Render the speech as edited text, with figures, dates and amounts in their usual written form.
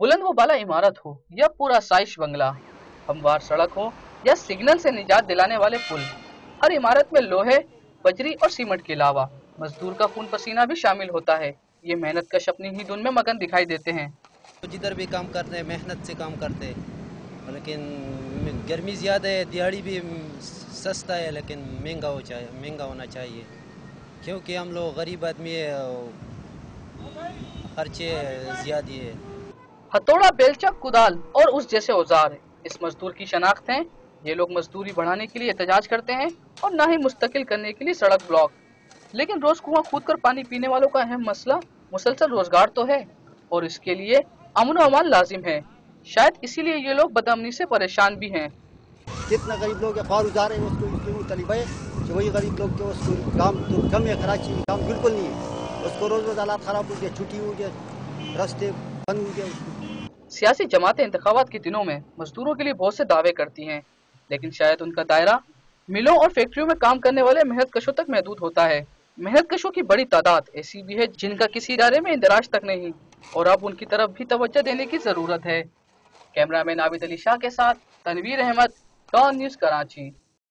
बुलंद व बाला इमारत हो या पूरा साइश बंगला, हमवार सड़क हो या सिग्नल से निजात दिलाने वाले पुल, हर इमारत में लोहे, बजरी और सीमेंट के अलावा मजदूर का खून पसीना भी शामिल होता है। ये मेहनत कश अपनी ही धुन में मगन दिखाई देते हैं। जिधर भी काम करते हैं मेहनत से काम करते हैं, लेकिन गर्मी ज़्यादा है, दिहाड़ी भी सस्ता है लेकिन महंगा होना चाहिए, क्योंकि हम लोग गरीब आदमी है, खर्चे ज़्यादा है। हथौड़ा, बेलचा, कुदाल और उस जैसे औजार इस मजदूर की शनाख्त हैं। ये लोग मजदूरी बढ़ाने के लिए एहतजाज करते हैं और ना ही मुस्तकिल करने के लिए सड़क ब्लॉक। लेकिन रोज कुआं खोद कर पानी पीने वालों का अहम मसला मुसलसल रोजगार तो है, और इसके लिए अमन व अमान लाजिम है। शायद इसीलिए ये लोग बदअमनी से परेशान भी हैं। जितना गरीब लोग बाहर जा रहे हैं उसको क्यों तलीबा है कि वही गरीब लोग के उसको काम तो कम है, कराची में काम बिल्कुल नहीं है, उसको रोज रोज हालात खराब हो गए, छुट्टी हो गए, रास्ते बंद हो गए। सियासी जमातें इंतखाबात के दिनों में मजदूरों के लिए बहुत से दावे करती हैं, लेकिन शायद उनका दायरा मिलों और फैक्ट्रियों में काम करने वाले मेहनत कशों तक महदूद होता है। मेहनत कशों की बड़ी तादाद ऐसी भी है जिनका किसी इदारे में इंदराज तक नहीं, और अब उनकी तरफ भी तवज्जो देने की जरूरत है। कैमरामैन आबिद अली शाह के साथ तनवीर अहमद, डॉन न्यूज, कराची।